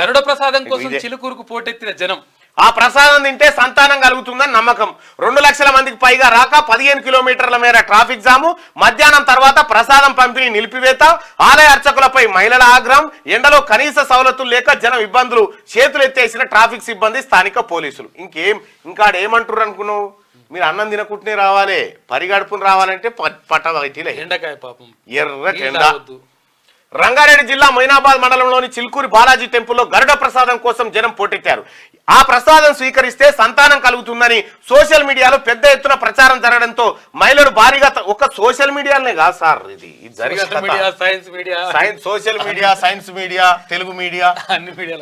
గరుడ ప్రసాదం కోసం చిలుకూరుకు పోటెత్తిన జనం. ఆ ప్రసాదం తింటే సంతానం కలుగుతుందని నమ్మకం. 2 లక్షల మందికి పైగా రాక 15 కిలోమీటర్ల మేర ట్రాఫిక్ జాము. మధ్యాహ్నం తర్వాత ప్రసాదం పంపిణీ నిలిపివేత. ఆలయ అర్చకులపై మహిళల ఆగ్రహం. ఎండలో కనీస సవలతులు లేక జనం ఇబ్బందులు. చేతులు ఎత్తేసిన ట్రాఫిక్ సిబ్బంది, స్థానిక పోలీసులు. ఇంకాడేమంటారు అనుకున్నావు? మీరు అన్నం తినకుంటనే రావాలి, పరిగడుపుని రావాలంటే పట్టవైటీలే. ఎండకాయ పాపం ఎర్రకెండ. రంగారెడ్డి జిల్లా మొయినాబాద్ మండలంలోని చిలుకూరి బాలాజీ టెంపుల్లో గరుడ ప్రసాదం కోసం జనం పోటెత్తారు. ఆ ప్రసాదం స్వీకరిస్తే సంతానం కలుగుతుందని సోషల్ మీడియాలో పెద్ద ఎత్తున ప్రచారం జరగడంతో మహిళలు భారీగా ఒక సోషల్ మీడియాలోనే కాదు సార్, ఇది social media, science media, Telugu media,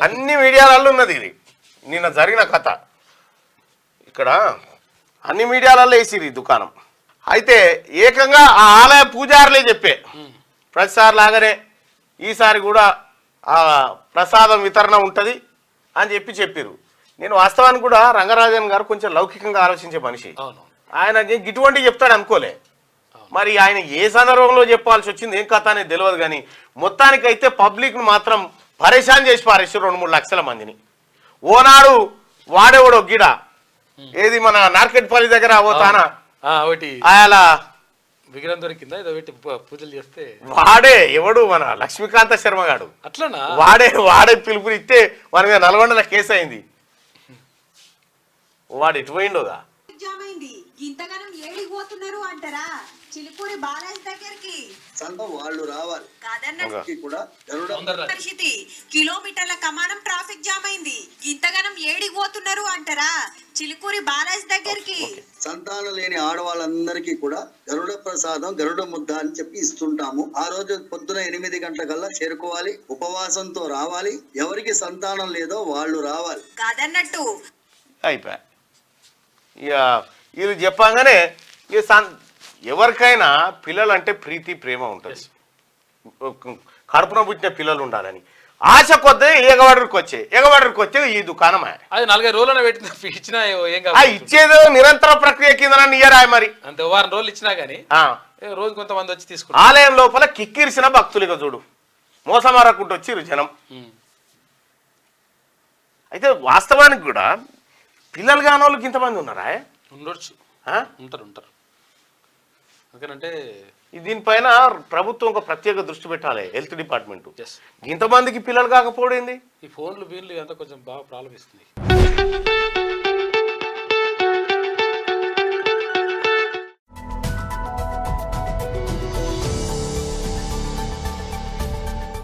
అన్ని మీడియాలలో ఉన్నది. ఇది నిన్న జరిగిన కథ. ఇక్కడ అన్ని మీడియాలలో వేసిరు ఈ దుకాణం. అయితే ఏకంగా ఆ ఆలయ పూజారులే చెప్పే ప్రతిసారి లాగానే ఈసారి కూడా ఆ ప్రసాదం వితరణ ఉంటుంది అని చెప్పారు. నేను వాస్తవానికి కూడా రంగరాజన్ గారు కొంచెం లౌకికంగా ఆలోచించే మనిషి. ఆయన ఇటువంటి చెప్తాడు అనుకోలే. మరి ఆయన ఏ సందర్భంలో చెప్పాల్సి వచ్చింది ఏం కథ అనేది తెలియదు. కానీ మొత్తానికైతే పబ్లిక్ను మాత్రం పరేషాన్ చేసి పారేసి 2-3 లక్షల మందిని. ఓనాడు వాడేవాడు గిడ ఏది మన నార్కెట్పల్లి దగ్గర పోతానా అలా విగ్రహం దొరికిందా ఏదో పెట్టి పూజలు చేస్తే వాడే ఎవడు మన లక్ష్మీకాంత శర్మ గాడు అట్లనా వాడే పిలుపునిస్తే మన మీద నల్గొండల కేసు అయింది. వాడు ఎటు పోయిండోగా. ఇంతగానం ఏడికి పోతున్నారు అంటారా? చిలుకూరి బాలాజీ దగ్గరికి వాళ్ళు రావాలి పరిస్థితి. కిలోమీటర్ల కమానం ట్రాఫిక్ జామ్ అయింది. ఇంతగానం ఏడికి పోతున్నారు అంటారా? చిలుకూరి బాలాజీ దగ్గరికి సంతానం లేని ఆడవాళ్ళందరికీ కూడా గరుడ ప్రసాదం, గరుడ ముద్ద అని చెప్పి ఇస్తుంటాము. ఆ రోజు పొద్దున 8 గంటలకల్లా చేరుకోవాలి, ఉపవాసంతో రావాలి. ఎవరికి సంతానం లేదో వాళ్ళు రావాలి కాదన్నట్టు అయిపోయా. ఇక ఇది చెప్పంగానే ఎవరికైనా పిల్లలంటే ప్రీతి ప్రేమ ఉంటుంది. కడుపున పుట్టిన పిల్లలు ఉండాలని ఆశ కొద్ది ఎగవాడరికి వచ్చే ఈ దుకాణం. అది 4 రోజులు పెట్టి ఇచ్చినా ఇచ్చేది నిరంతర ప్రక్రియ కింద ఇయ్యరాయి. మరి అంతే వారం రోజులు ఇచ్చినా గానీ రోజు కొంతమంది వచ్చి తీసుకుంటారు. ఆలయం లోపల కిక్కిరిసిన భక్తులుగా చూడు మోసమారకుంటూ వచ్చిర్రు జనం. అయితే వాస్తవానికి కూడా పిల్లలు కాని వాళ్ళకి ఇంతమంది ఉన్నారా? ఉండొచ్చు, ఉంటారు. ఎందుకంటే దీనిపైన ప్రభుత్వం ఒక ప్రత్యేక దృష్టి పెట్టాలి. హెల్త్ డిపార్ట్మెంట్ ఇంతమందికి పిల్లలు కాకపోవడం ఏంది? ఈ ఫోన్లు వీళ్ళు అంతా కొంచెం బాగా ప్రాబ్లం ఇస్తుంది.